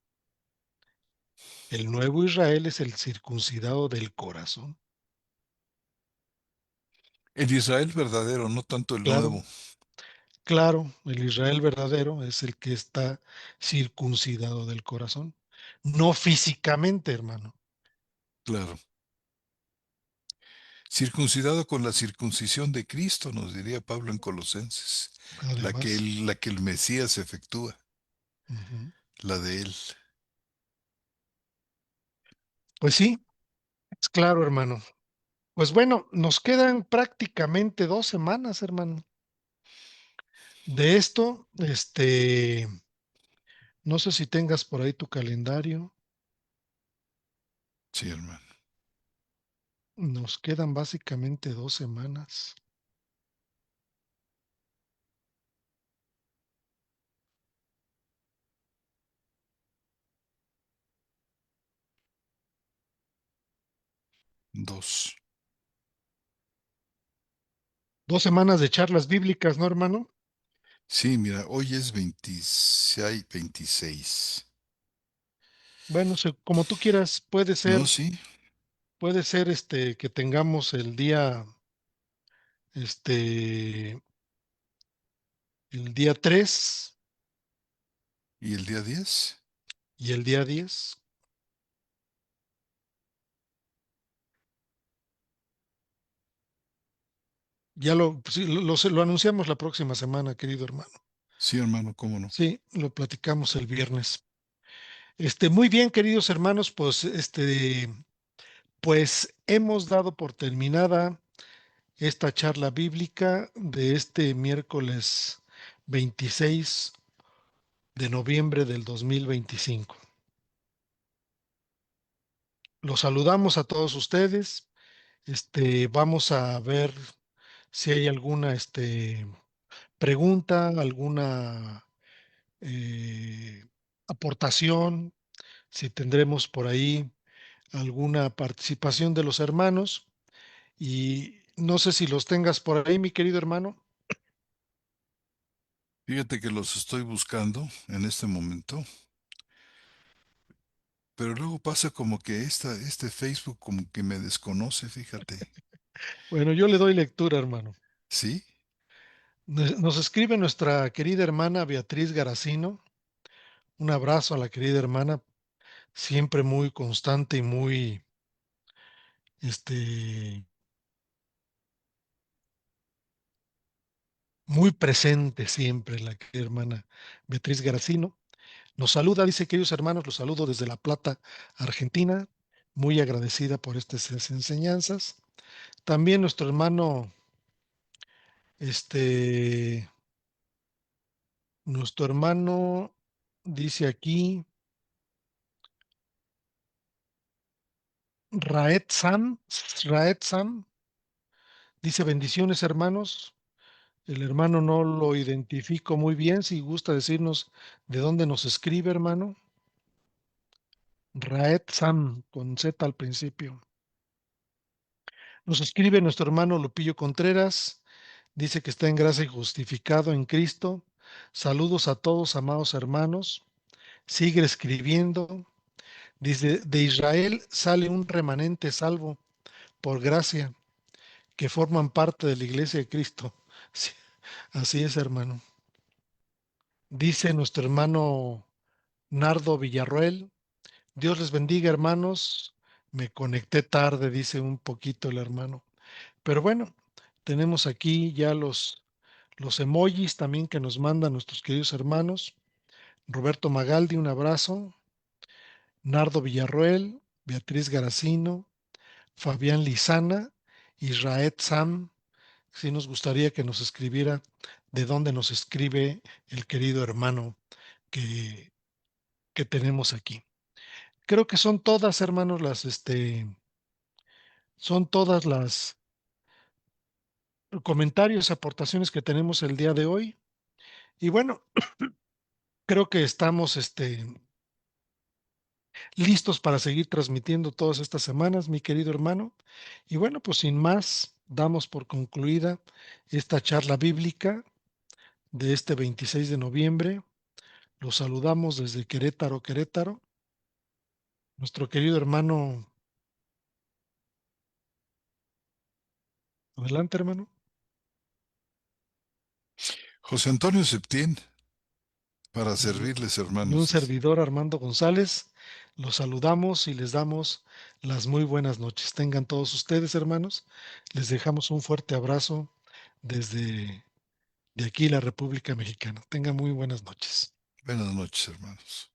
El nuevo Israel es el circuncidado del corazón. El Israel verdadero, no tanto el Claro, nuevo. Claro, el Israel verdadero es el que está circuncidado del corazón, no físicamente, hermano. Claro. Circuncidado con la circuncisión de Cristo, nos diría Pablo en Colosenses, Además, la que el Mesías efectúa, ujú. la de él. Pues sí, es claro, hermano. Pues bueno, nos quedan prácticamente 2 semanas, hermano. De esto, no sé si tengas por ahí tu calendario. Sí, hermano. Nos quedan básicamente 2 semanas. 2. 2 semanas de charlas bíblicas, ¿no, hermano? Sí, mira, hoy es 26, 26. Bueno, como tú quieras, No, sí. puede ser que tengamos este, el día 3 ¿Y el día 10? y el día 10. Ya pues sí, lo anunciamos la próxima semana, querido hermano. Sí, hermano, cómo no. Sí, lo platicamos el viernes. Muy bien, queridos hermanos, pues hemos dado por terminada esta charla bíblica de este miércoles 26 de noviembre del 2025. Los saludamos a todos ustedes. Vamos a ver si hay alguna pregunta, alguna eh, aportación, si tendremos por ahí alguna participación de los hermanos. Y no sé si los tengas por ahí, mi querido hermano. Fíjate que los estoy buscando en este momento, pero luego pasa como que este Facebook como que me desconoce, fíjate. Bueno, yo le doy lectura, hermano. ¿Sí? Nos escribe nuestra querida hermana Beatriz Garacino. Un abrazo a la querida hermana, siempre muy constante y este, muy presente siempre la querida hermana Beatriz Garacino. Nos saluda, dice, queridos hermanos, los saludo desde La Plata, Argentina, muy agradecida por estas enseñanzas. También nuestro hermano, este, nuestro hermano dice aquí, Raed Sam, Raed Sam, dice bendiciones hermanos. El hermano no lo identifico muy bien, si gusta decirnos de dónde nos escribe, hermano. Raed Sam, con Z al principio. Nos escribe nuestro hermano Lupillo Contreras. Dice que está en gracia y justificado en Cristo. Saludos a todos, amados hermanos. Sigue escribiendo. Dice, de Israel sale un remanente salvo por gracia, que forman parte de la iglesia de Cristo. Sí, así es, hermano. Dice nuestro hermano Nardo Villarroel. Dios les bendiga, hermanos. Me conecté tarde, dice un poquito el hermano. Pero bueno, tenemos aquí ya los emojis también que nos mandan nuestros queridos hermanos. Roberto Magaldi, un abrazo. Nardo Villarroel, Beatriz Garacino, Fabián Lizana, Israel Sam. Sí nos gustaría que nos escribiera de dónde nos escribe el querido hermano que, que tenemos aquí. Creo que son todas, hermanos, son todas las comentarios, aportaciones que tenemos el día de hoy. Y bueno, creo que estamos, listos para seguir transmitiendo todas estas semanas, mi querido hermano. Y bueno, pues sin más, damos por concluida esta charla bíblica de este 26 de noviembre. Los saludamos desde Querétaro, Querétaro. Nuestro querido hermano, adelante, hermano. José Antonio Septién, para y, servirles, y un hermanos, dice. servidor Armando González. Los saludamos y les damos las muy buenas noches. Tengan todos ustedes, hermanos. Les dejamos un fuerte abrazo desde de aquí, la República Mexicana. Tengan muy buenas noches. Buenas noches, hermanos.